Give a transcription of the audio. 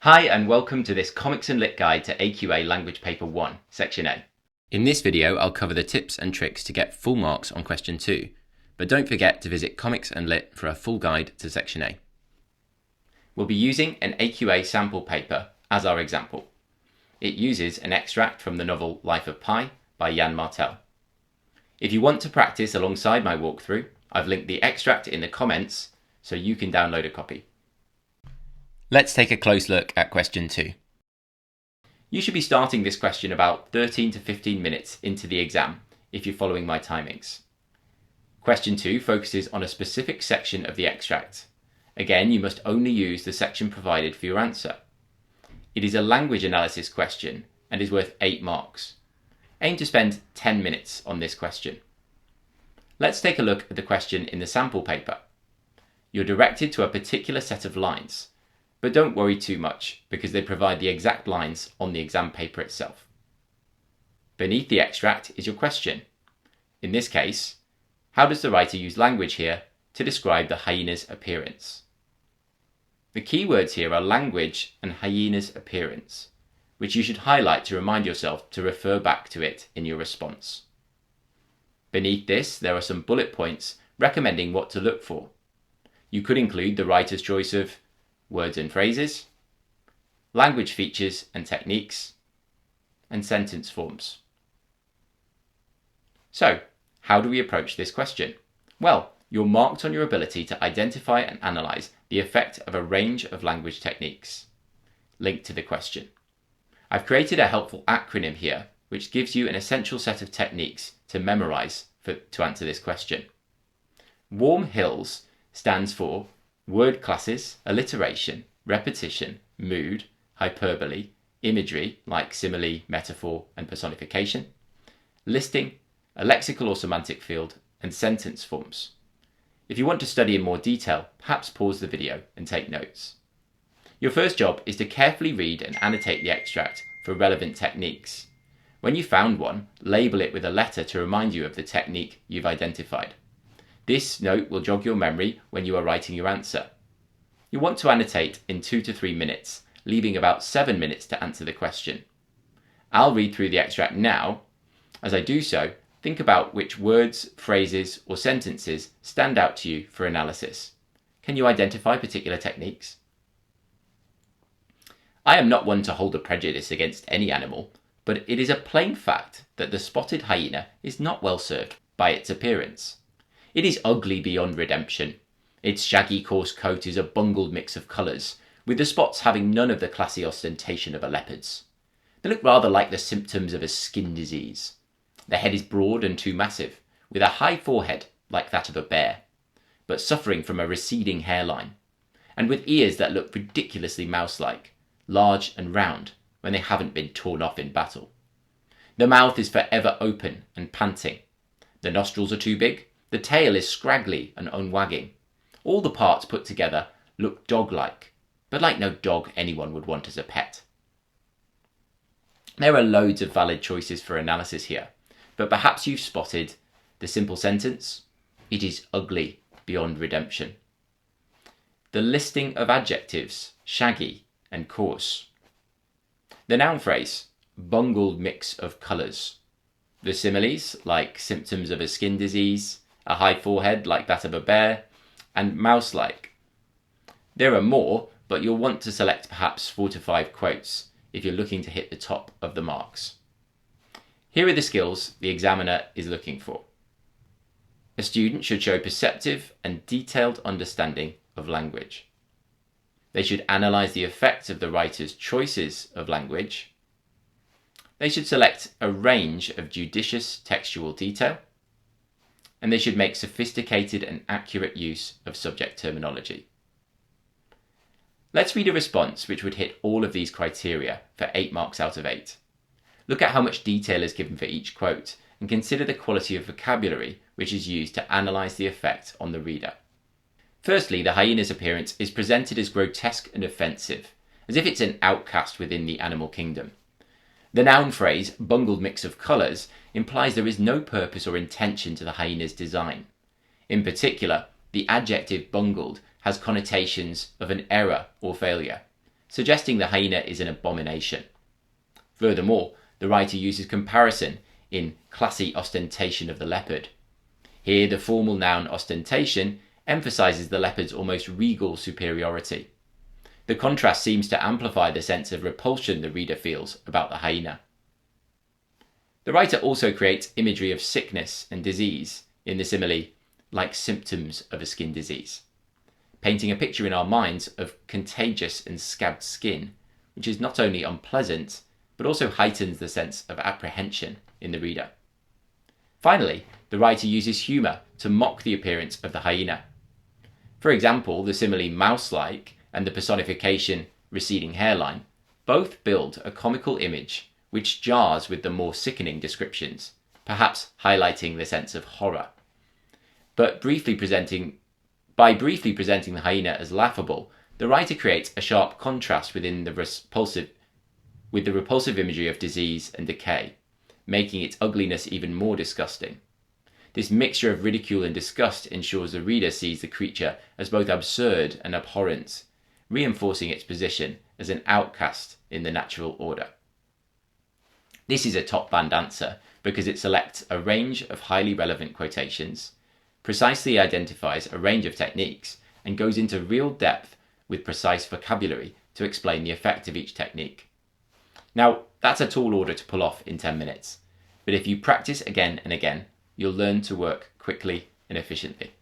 Hi and welcome to this Comics and Lit guide to AQA Language Paper 1, Section A. In this video I'll cover the tips and tricks to get full marks on Question 2, but don't forget to visit Comics and Lit for a full guide to Section A. We'll be using an AQA sample paper as our example. It uses an extract from the novel Life of Pi by Jan Martel. If you want to practice alongside my walkthrough, I've linked the extract in the comments so you can download a copy. Let's take a close look at Question 2. You should be starting this question about 13 to 15 minutes into the exam if you're following my timings. Question 2 focuses on a specific section of the extract. Again, you must only use the section provided for your answer. It is a language analysis question and is worth 8 marks. Aim to spend 10 minutes on this question. Let's take a look at the question in the sample paper. You're directed to a particular set of lines, but don't worry too much because they provide the exact lines on the exam paper itself. Beneath the extract is your question. In this case, how does the writer use language here to describe the hyena's appearance? The key words here are language and hyena's appearance, which you should highlight to remind yourself to refer back to it in your response. Beneath this, there are some bullet points recommending what to look for. You could include the writer's choice of words and phrases, language features and techniques, and sentence forms. So, how do we approach this question? Well, you're marked on your ability to identify and analyse the effect of a range of language techniques linked to the question. I've created a helpful acronym here, which gives you an essential set of techniques to memorise to answer this question. Warm Hills stands for word classes, alliteration, repetition, mood, hyperbole, imagery like simile, metaphor, and personification, listing, a lexical or semantic field, and sentence forms. If you want to study in more detail, perhaps pause the video and take notes. Your first job is to carefully read and annotate the extract for relevant techniques. When you found one, label it with a letter to remind you of the technique you've identified. This note will jog your memory when you are writing your answer. You want to annotate in 2 to 3 minutes, leaving about 7 minutes to answer the question. I'll read through the extract now. As I do so, think about which words, phrases, or sentences stand out to you for analysis. Can you identify particular techniques? I am not one to hold a prejudice against any animal, but it is a plain fact that the spotted hyena is not well served by its appearance. It is ugly beyond redemption. Its shaggy coarse coat is a bungled mix of colours, with the spots having none of the classy ostentation of a leopard's. They look rather like the symptoms of a skin disease. The head is broad and too massive, with a high forehead like that of a bear, but suffering from a receding hairline, and with ears that look ridiculously mouse-like, large and round when they haven't been torn off in battle. The mouth is forever open and panting. The nostrils are too big. The tail is scraggly and unwagging. All the parts put together look dog-like, but like no dog anyone would want as a pet. There are loads of valid choices for analysis here, but perhaps you've spotted the simple sentence, it is ugly beyond redemption. The listing of adjectives, shaggy and coarse. The noun phrase, bungled mix of colours. The similes, like symptoms of a skin disease, a high forehead like that of a bear, and mouse-like. There are more, but you'll want to select perhaps 4 to 5 quotes if you're looking to hit the top of the marks. Here are the skills the examiner is looking for. A student should show perceptive and detailed understanding of language. They should analyse the effects of the writer's choices of language. They should select a range of judicious textual detail. And they should make sophisticated and accurate use of subject terminology. Let's read a response which would hit all of these criteria for 8 marks out of 8. Look at how much detail is given for each quote and consider the quality of vocabulary which is used to analyse the effect on the reader. Firstly, the hyena's appearance is presented as grotesque and offensive, as if it's an outcast within the animal kingdom. The noun phrase, bungled mix of colours, implies there is no purpose or intention to the hyena's design. In particular, the adjective bungled has connotations of an error or failure, suggesting the hyena is an abomination. Furthermore, the writer uses comparison in classy ostentation of the leopard. Here, the formal noun ostentation emphasises the leopard's almost regal superiority. The contrast seems to amplify the sense of repulsion the reader feels about the hyena. The writer also creates imagery of sickness and disease in the simile, like symptoms of a skin disease, painting a picture in our minds of contagious and scabbed skin, which is not only unpleasant, but also heightens the sense of apprehension in the reader. Finally, the writer uses humour to mock the appearance of the hyena. For example, the simile mouse-like and the personification receding hairline both build a comical image which jars with the more sickening descriptions, perhaps highlighting the sense of horror. But briefly presenting the hyena as laughable, the writer creates a sharp contrast with the repulsive imagery of disease and decay, making its ugliness even more disgusting. This mixture of ridicule and disgust ensures the reader sees the creature as both absurd and abhorrent, reinforcing its position as an outcast in the natural order. This is a top-band answer because it selects a range of highly relevant quotations, precisely identifies a range of techniques, and goes into real depth with precise vocabulary to explain the effect of each technique. Now, that's a tall order to pull off in 10 minutes, but if you practice again and again, you'll learn to work quickly and efficiently.